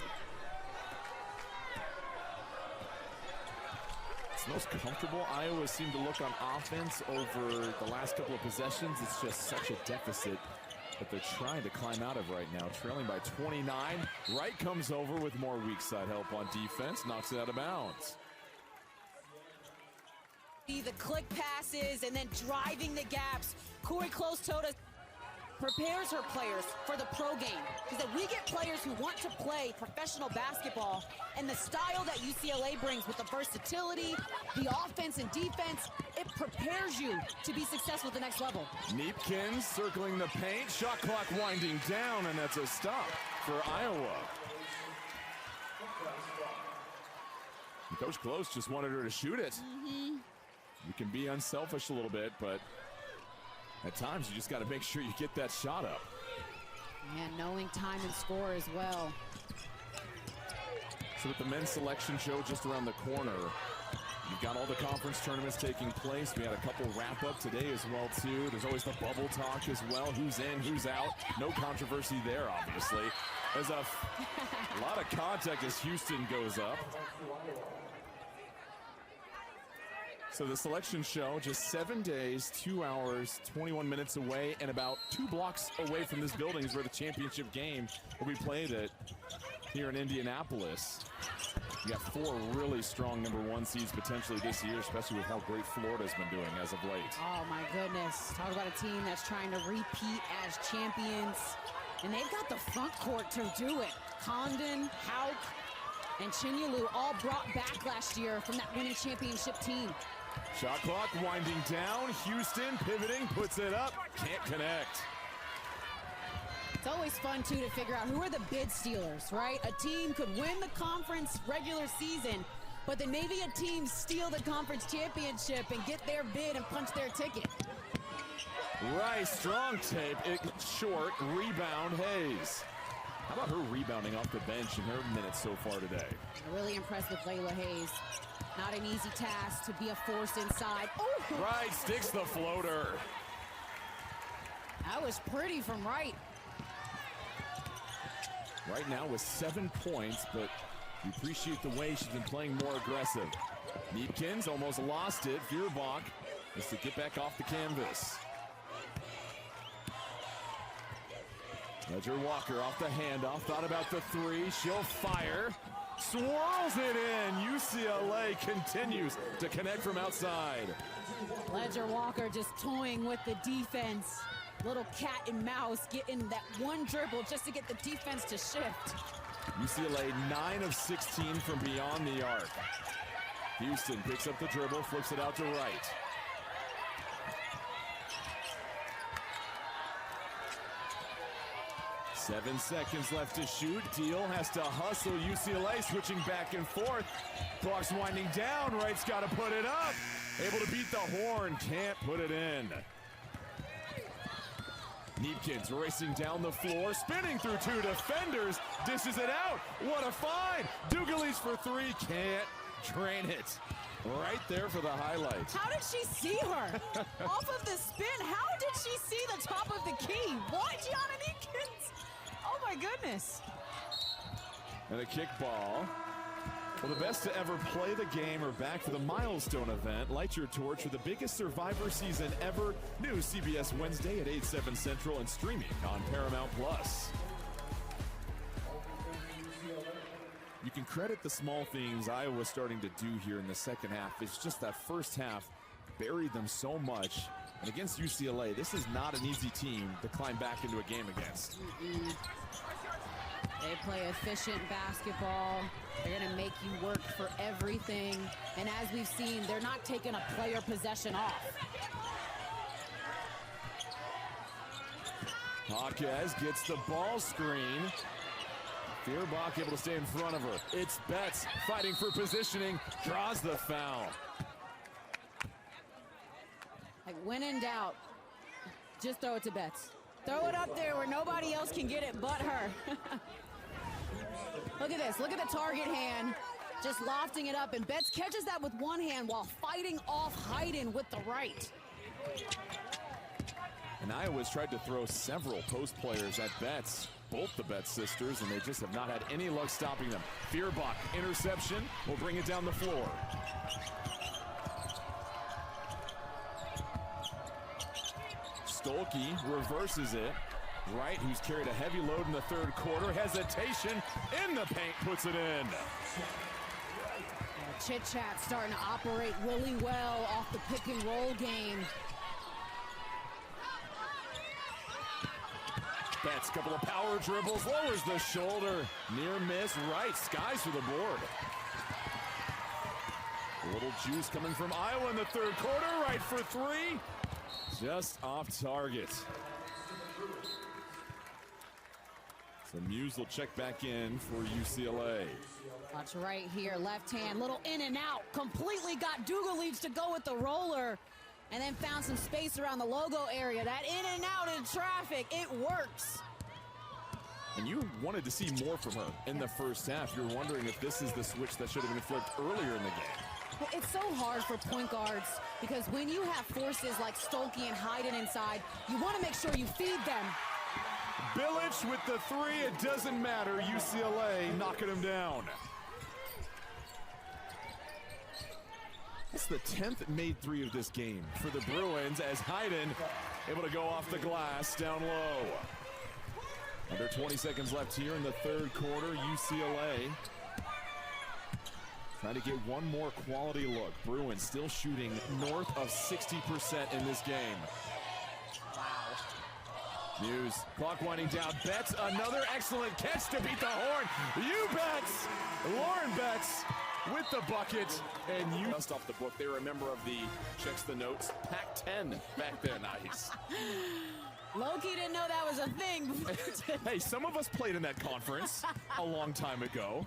It's the most comfortable Iowa seemed to look on offense over the last couple of possessions. It's just such a deficit that they're trying to climb out of right now, trailing by 29. Wright comes over with more weak side help on defense, knocks it out of bounds. The click passes and then driving the gaps. Corey Close told us prepares her players for the pro game. He said we get players who want to play professional basketball, and the style that UCLA brings with the versatility, the offense and defense, it prepares you to be successful at the next level. Neepkins circling the paint, shot clock winding down, and that's a stop for Iowa. And Coach Close just wanted her to shoot it. You can be unselfish a little bit, but at times you just got to make sure you get that shot up. And knowing time and score as well. So with the men's selection show just around the corner, you've got all the conference tournaments taking place. We had a couple wrap up today as well too. There's always the bubble talk as well. Who's in, who's out. No controversy there, obviously. There's a lot of contact as Houston goes up. So the selection show just 7 days, 2 hours, 21 minutes away, and about 2 blocks away from this building is where the championship game will be played at here in Indianapolis. You got 4 really strong #1 seeds potentially this year, especially with how great Florida's been doing as of late. Oh my goodness. Talk about a team that's trying to repeat as champions. And they've got the front court to do it. Condon, Hauk, and Chinyelu all brought back last year from that winning championship team. Shot clock winding down. Houston pivoting, puts it up, can't connect. It's always fun, too, to figure out who are the bid stealers, right? A team could win the conference regular season, but then maybe a team steal the conference championship and get their bid and punch their ticket. Rice, strong tape, short, rebound, Hayes. How about her rebounding off the bench in her minutes so far today? I'm really impressed with Layla Hayes. Not an easy task to be a force inside. Oh! Wright sticks the floater. That was pretty from Wright. right now with 7 points, but we appreciate the way she's been playing more aggressive. Neepkins almost lost it. Feuerbach has to get back off the canvas. Ledger Walker off the handoff, thought about the three, she'll fire. Swirls it in. UCLA continues to connect from outside. Ledger Walker just toying with the defense. Little cat and mouse getting that one dribble just to get the defense to shift. UCLA 9 of 16 from beyond the arc. Houston picks up the dribble, flips it out to right. Seven seconds left to shoot. Deal has to hustle. UCLA switching back and forth. Clock's winding down. Wright's got to put it up. Able to beat the horn. Can't put it in. Neepkins racing down the floor. Spinning through two defenders. Dishes it out. What a find. Dugalis for three. Can't drain it. Right there for the highlight. How did she see her? Off of the spin. How did she see the top of the key? Why, Gianna Neepkins? Oh my goodness. And a kickball. Well, the best to ever play the game are back for the milestone event. Light your torch for the biggest Survivor season ever. New CBS Wednesday at 8/7 Central and streaming on Paramount+. You can credit the small things Iowa's starting to do here in the second half. It's just that first half buried them so much. And against UCLA, this is not an easy team to climb back into a game against. They play efficient basketball. They're going to make you work for everything. And as we've seen, they're not taking a player possession off. Hawkes gets the ball screen. Feuerbach able to stay in front of her. It's Betts fighting for positioning. Draws the foul. Like, when in doubt, just throw it to Betts. Throw it up there where nobody else can get it but her. Look at this. Look at the target hand. Just lofting it up. And Betts catches that with one hand while fighting off Hayden with the right. And Iowa's tried to throw several post players at Betts. Both the Betts sisters, and they just have not had any luck stopping them. Feuerbach, interception, will bring it down the floor. Stolke reverses it. Wright, who's carried a heavy load in the third quarter, hesitation in the paint, puts it in. Chit Chat starting to operate really well off the pick and roll game. Betts, couple of power dribbles, lowers the shoulder. Near miss, Wright skies for the board. A little juice coming from Iowa in the third quarter. Wright for three. Just off target. So Muse will check back in for UCLA. Watch right here, left hand, little in and out. Completely got Dugalich to go with the roller. And then found some space around the logo area. That in and out in traffic, it works. And you wanted to see more from her in the first half. You're wondering if this is the switch that should have been flipped earlier in the game. Well, it's so hard for point guards because when you have forces like Stolke and Hayden inside, you want to make sure you feed them. Bilic with the three, it doesn't matter. UCLA knocking him down. That's the 10th made three of this game for the Bruins as Hayden able to go off the glass down low. Under 20 seconds left here in the third quarter. UCLA trying to get one more quality look. Bruins still shooting north of 60% in this game. Muse, clock winding down. Betts, another excellent catch to beat the horn. You Betts, Lauren Betts with the bucket, and you just off the book. They were a member of the checks the notes Pac-10 back then. Nice. Loki didn't know that was a thing. Hey, some of us played in that conference a long time ago.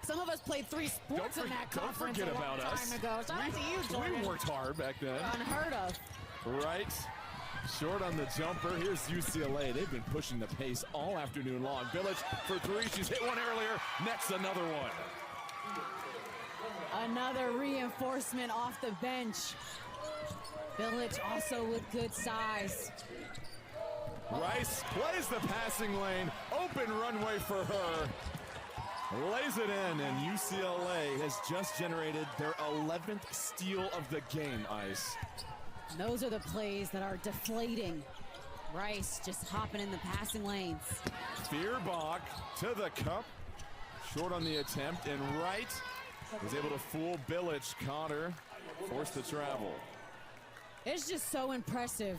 Some of us played 3 sports in that conference don't forget a long about us. time ago. Shout out to you, Jordan. We worked hard back then. Unheard of. Right. Short on the jumper. Here's UCLA. They've been pushing the pace all afternoon long. Bilic for three. She's hit one earlier. Nets another one. Another reinforcement off the bench. Bilic also with good size. Rice plays the passing lane, open runway for her. Lays it in, and UCLA has just generated their 11th steal of the game, Ice. Those are the plays that are deflating. Rice just hopping in the passing lanes. Fearbach to the cup. Short on the attempt, and Wright was able to fool Bilic. Cotter forced to travel. It's just so impressive.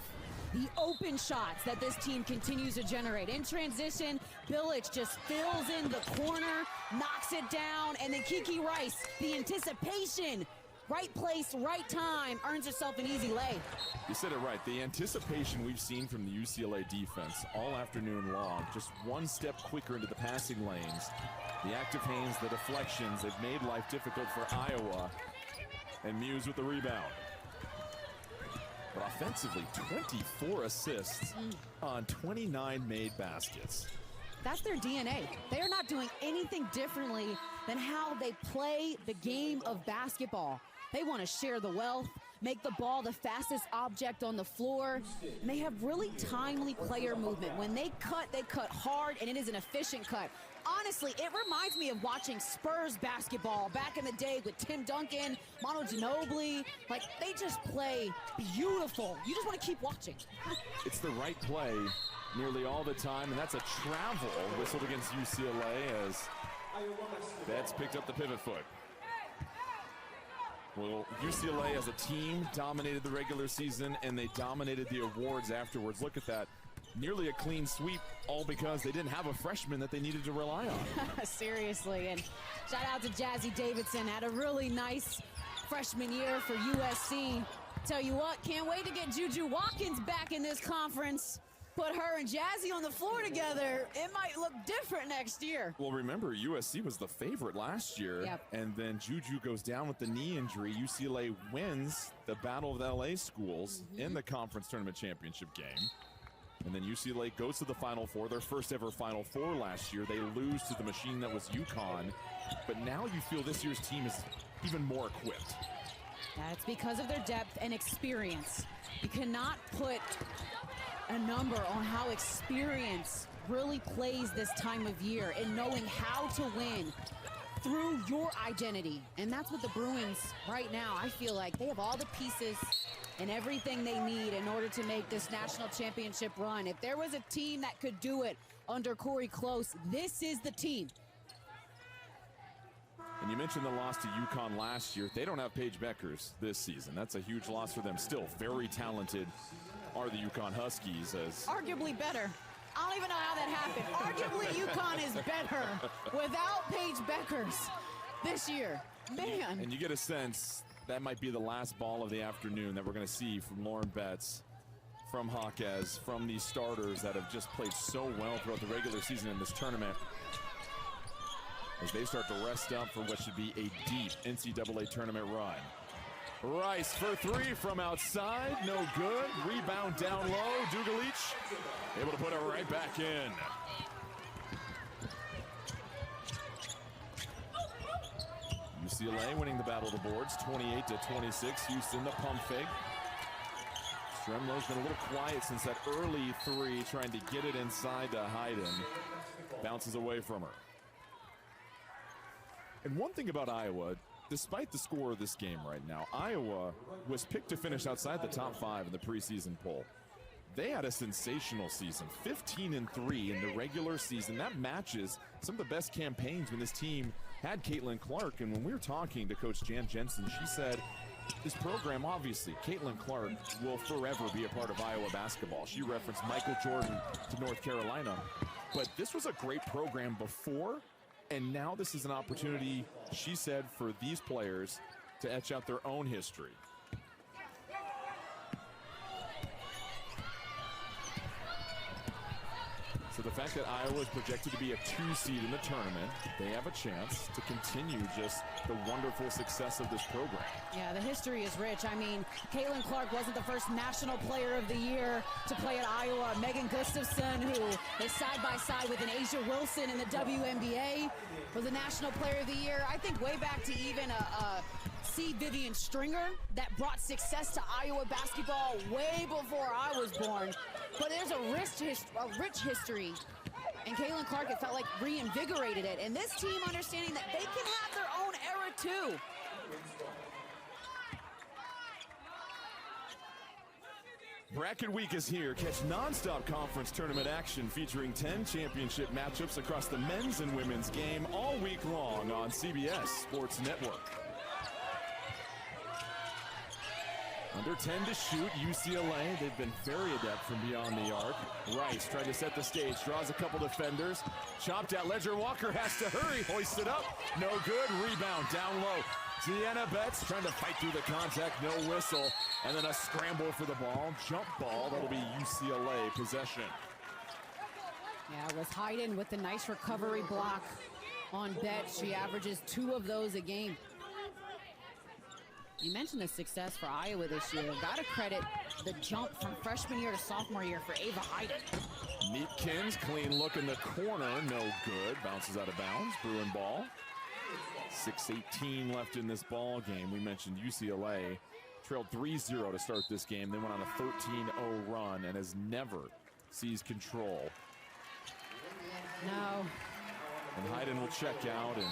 The open shots that this team continues to generate. In transition, Bilic just fills in the corner, knocks it down, and then Kiki Rice, the anticipation. Right place, right time, earns herself an easy lay. You said it right. The anticipation we've seen from the UCLA defense all afternoon long, just one step quicker into the passing lanes. The active hands, the deflections, they've made life difficult for Iowa. And Muse with the rebound. But offensively, 24 assists on 29 made baskets. That's their DNA. They are not doing anything differently than how they play the game of basketball. They want to share the wealth, make the ball the fastest object on the floor, and they have really timely player movement. When they cut hard, and it is an efficient cut. Honestly, it reminds me of watching Spurs basketball back in the day with Tim Duncan, Manu Ginobili. Like, they just play beautiful. You just want to keep watching. It's the right play nearly all the time, and that's a travel whistled against UCLA as Betts picked up the pivot foot. Well, UCLA as a team dominated the regular season, and they dominated the awards afterwards. Look at that. Nearly a clean sweep, all because they didn't have a freshman that they needed to rely on. Seriously, and shout out to Jazzy Davidson. Had a really nice freshman year for USC. Tell you what, can't wait to get Juju Watkins back in this conference. Put her and Jazzy on the floor together. It might look different next year. Well, remember, USC was the favorite last year, and then Juju goes down with the knee injury. UCLA wins the Battle of the LA schools in the conference tournament championship game. And then UCLA goes to the Final Four, their first ever Final Four last year. They lose to the machine that was UConn. But now you feel this year's team is even more equipped. That's because of their depth and experience. You cannot put a number on how experience really plays this time of year and knowing how to win through your identity. And that's what the Bruins right now, I feel like they have all the pieces and everything they need in order to make this national championship run. If there was a team that could do it under Corey Close, this is the team. And you mentioned the loss to UConn last year. They don't have Paige Beckers this season. That's a huge loss for them. Still very talented are the UConn Huskies. As arguably better. I don't even know how that happened. Arguably UConn is better without Paige Beckers this year. Man. And you get a sense that might be the last ball of the afternoon that we're going to see from Lauren Betts, from Hawkes, from these starters that have just played so well throughout the regular season in this tournament, as they start to rest up for what should be a deep NCAA tournament run. Rice for three from outside, no good. Rebound down low, Dugalich able to put it right back in. UCLA winning the battle of the boards, 28-26. Houston, the pump fake. Stremlo's been a little quiet since that early three, trying to get it inside to Hayden. Bounces away from her. And one thing about Iowa, despite the score of this game right now, Iowa was picked to finish outside the top 5 in the preseason poll. They had a sensational season, 15-3 in the regular season. That matches some of the best campaigns when this team had Caitlin Clark. And when we were talking to Coach Jan Jensen, she said this program, obviously, Caitlin Clark will forever be a part of Iowa basketball. She referenced Michael Jordan to North Carolina. But this was a great program before, and now this is an opportunity, she said, for these players to etch out their own history. So the fact that Iowa is projected to be a 2 seed in the tournament, they have a chance to continue just the wonderful success of this program. Yeah, the history is rich. I mean, Caitlin Clark wasn't the first National Player of the Year to play at Iowa. Megan Gustafson, who is side by side with an Asia Wilson in the WNBA, was a National Player of the Year. I think way back to even a see Vivian Stringer that brought success to Iowa basketball way before I was born. But there's a rich history. And Caitlin Clark, it felt like reinvigorated it. And this team understanding that they can have their own era too. Bracket week is here. Catch non-stop conference tournament action featuring 10 championship matchups across the men's and women's game all week long on CBS Sports Network. Under 10 to shoot, UCLA. They've been very adept from beyond the arc. Rice trying to set the stage, draws a couple defenders. Chopped at Ledger Walker, has to hurry, hoist it up. No good, rebound down low. Sienna Betts trying to fight through the contact, no whistle. And then a scramble for the ball, jump ball, that'll be UCLA possession. Yeah, it was Hayden with the nice recovery block on Betts. She averages 2 of those a game. You mentioned the success for Iowa this year. Gotta credit the jump from freshman year to sophomore year for Ava Hayden. Neatkins, clean look in the corner, no good. Bounces out of bounds, Bruin ball. 6:18 left in this ball game. We mentioned UCLA trailed 3-0 to start this game. They went on a 13-0 run and has never seized control. No. And Hayden will check out, and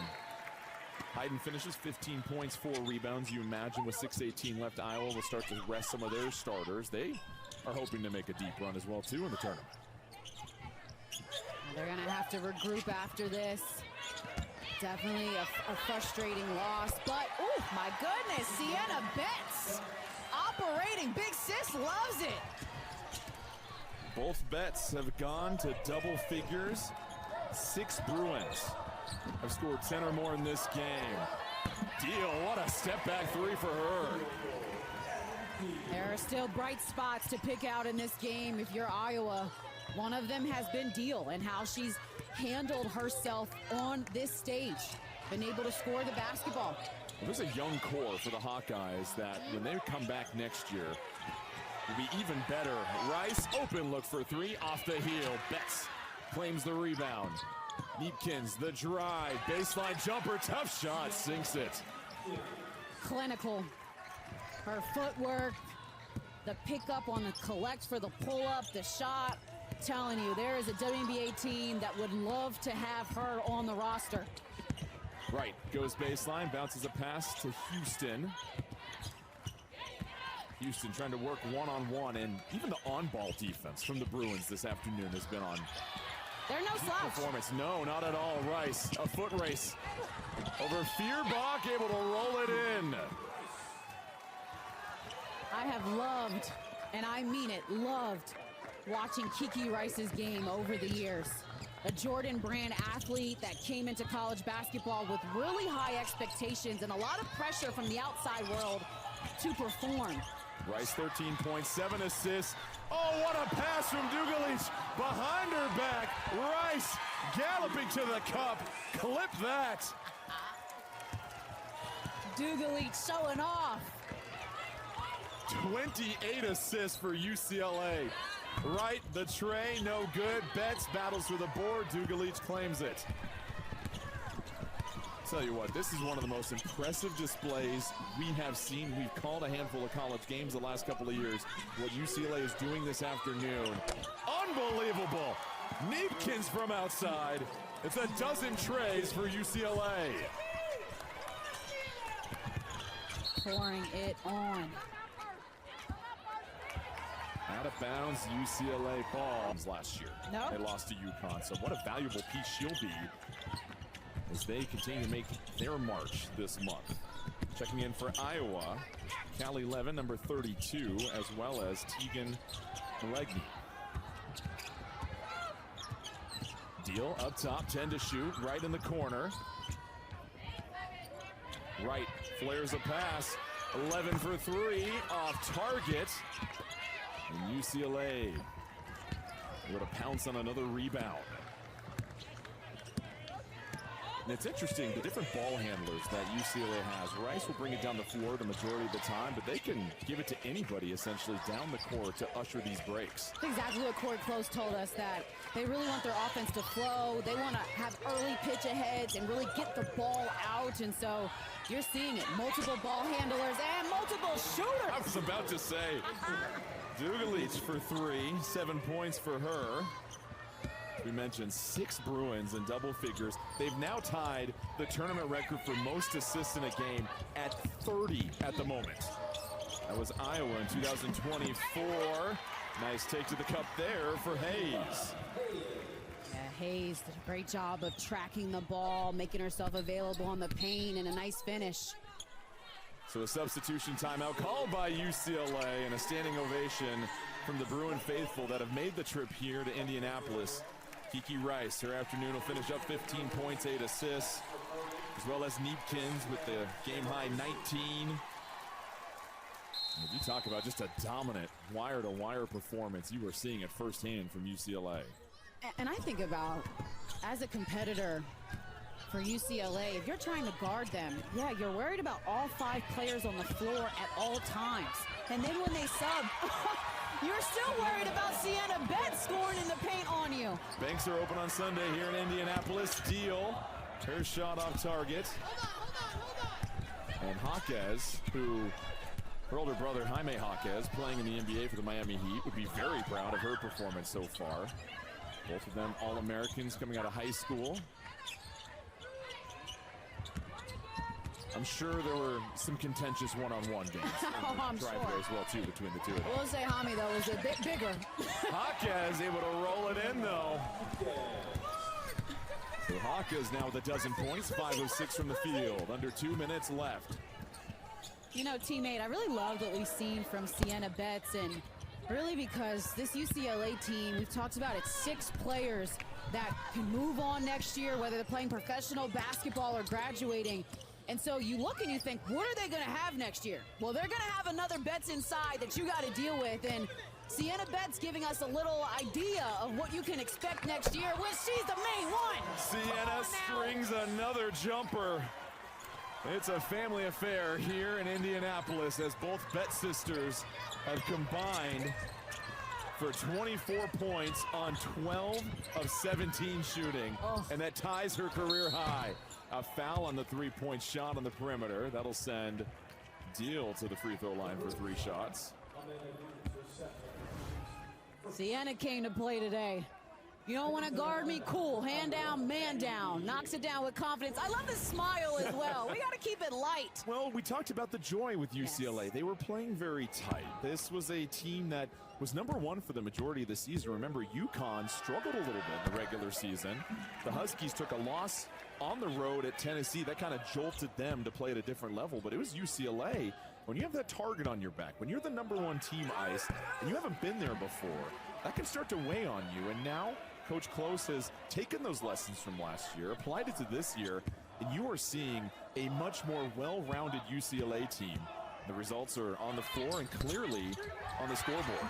Hayden finishes 15 points, 4 rebounds. You imagine with 6:18 left, Iowa will start to rest some of their starters. They are hoping to make a deep run as well, too, in the tournament. They're going to have to regroup after this. Definitely a frustrating loss, but, oh, my goodness, Sienna Betts operating. Big sis loves it. Both Betts have gone to double figures. 6 Bruins have scored 10 or more in this game. Deal, what a step back 3 for her. There are still bright spots to pick out in this game if you're Iowa. One of them has been Deal and how she's handled herself on this stage. Been able to score the basketball. There's a young core for the Hawkeyes that when they come back next year will be even better. Rice, open look for 3, off the heel. Betts claims the rebound. Neatkins, the drive, baseline jumper, tough shot, sinks it. Clinical. Her footwork, the pickup on the collect for the pull-up, the shot. Telling you, there is a WNBA team that would love to have her on the roster. Right, goes baseline, bounces a pass to Houston. Houston trying to work one-on-one, and even the on-ball defense from the Bruins this afternoon has been on. They're no slouch. Performance, no, not at all. Rice, a foot race over Feuerbach, able to roll it in. I have loved, and I mean it, loved watching Kiki Rice's game over the years. A Jordan Brand athlete that came into college basketball with really high expectations and a lot of pressure from the outside world to perform. Rice 13 points, 7 assists. Oh, what a pass from Dugalich. Behind her back, Rice galloping to the cup. Clip that. Dugalich showing off. 28 assists for UCLA. Right, the tray, no good. Betts battles for the board. Dugalich claims it. Tell you what, this is one of the most impressive displays we have seen. We've called a handful of college games the last couple of years. What UCLA is doing this afternoon, unbelievable. Neatkins from outside. It's a dozen trays for UCLA. Pouring it on. Out of bounds, UCLA ball last year. No. They lost to UConn, so what a valuable piece she'll be as they continue to make their march this month. Checking in for Iowa, Callie Levin, number 32, as well as Tegan Melegne. Deal up top, 10 to shoot, right in the corner. Right, flares a pass, 11 for 3, off target. And UCLA able to pounce on another rebound. And it's interesting, the different ball handlers that UCLA has. Rice will bring it down the floor the majority of the time, but they can give it to anybody essentially down the court to usher these breaks. That's exactly what Corey Close told us, that they really want their offense to flow. They want to have early pitch aheads and really get the ball out. And so you're seeing it. Multiple ball handlers and multiple shooters. I was about to say, Dugalich for 3, 7 points for her. We mentioned 6 Bruins in double figures. They've now tied the tournament record for most assists in a game at 30 at the moment. That was Iowa in 2024. Nice take to the cup there for Hayes. Yeah, Hayes did a great job of tracking the ball, making herself available on the paint, and a nice finish. So a substitution timeout called by UCLA, and a standing ovation from the Bruin faithful that have made the trip here to Indianapolis. Kiki Rice, her afternoon will finish up 15 points, 8 assists, as well as Neepkins with the game-high 19. And if you talk about just a dominant wire-to-wire performance, you are seeing it firsthand from UCLA. And I think about, as a competitor for UCLA, if you're trying to guard them, yeah, you're worried about all 5 players on the floor at all times. And then when they sub, you're still worried about Sienna Betts scoring in the paint on you. Banks are open on Sunday here in Indianapolis. Deal, her shot off target. And Jaquez, who, her older brother Jaime Jaquez, playing in the NBA for the Miami Heat, would be very proud of her performance so far. Both of them All-Americans coming out of high school. I'm sure there were some contentious one-on-one games. Oh, I'm sure. As well, too, between the two of them. We'll say Jaime, though, is a bit bigger. Jaquez able to roll it in, though. So Jaquez now with a dozen points, 5 of 6 from the field. Under 2 minutes left. You know, teammate, I really loved what we've seen from Sienna Betts, and really because this UCLA team, we've talked about it, 6 players that can move on next year, whether they're playing professional basketball or graduating. And so you look and you think, what are they going to have next year? Well, they're going to have another Betts inside that you got to deal with. And Sienna Betts giving us a little idea of what you can expect next year when she's the main one. Sienna strings another jumper. It's a family affair here in Indianapolis as both Betts sisters have combined for 24 points on 12 of 17 shooting. And that ties her career high. A foul on the 3-point shot on the perimeter. That'll send Deal to the free throw line for 3 shots. Sienna came to play today. You don't want to guard me? Cool. Hand down, man down. Knocks it down with confidence. I love the smile as well. We got to keep it light. Well, we talked about the joy with UCLA. Yes. They were playing very tight. This was a team that was #1 for the majority of the season. Remember, UConn struggled a little bit in the regular season. The Huskies took a loss on the road at Tennessee. That kind of jolted them to play at a different level. But it was UCLA. When you have that target on your back, when you're the #1 team, Ice, and you haven't been there before, that can start to weigh on you. And now Coach Close has taken those lessons from last year, applied it to this year, and you are seeing a much more well-rounded UCLA team. The results are on the floor and clearly on the scoreboard.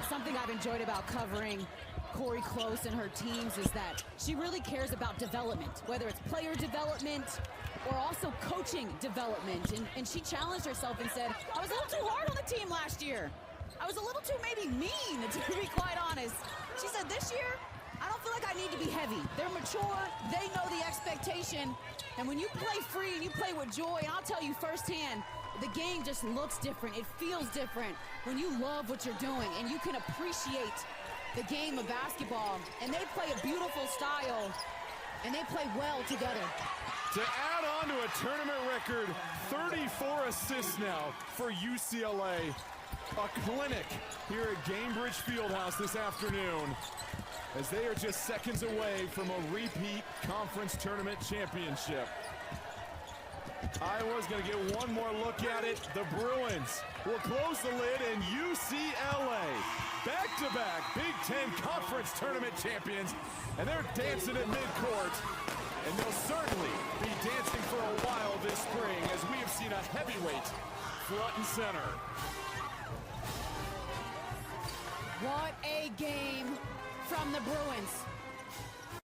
Something I've enjoyed about covering Corey Close and her teams is that she really cares about development, whether it's player development or also coaching development. And she challenged herself and said, I was a little too hard on the team last year. I was a little too maybe mean, to be quite honest. She said, this year, I don't feel like I need to be heavy. They're mature, they know the expectation, and when you play free and you play with joy, and I'll tell you firsthand, the game just looks different. It feels different when you love what you're doing and you can appreciate the game of basketball. And they play a beautiful style, and they play well together. To add on to a tournament record, 34 assists now for UCLA. A clinic here at Gainbridge Fieldhouse this afternoon, as they are just seconds away from a repeat conference tournament championship. Iowa's going to get one more look at it. The Bruins will close the lid, and UCLA, back-to-back Big Ten Conference Tournament champions, and they're dancing at midcourt, and they'll certainly be dancing for a while this spring, as we have seen a heavyweight front and center. What a game from the Bruins.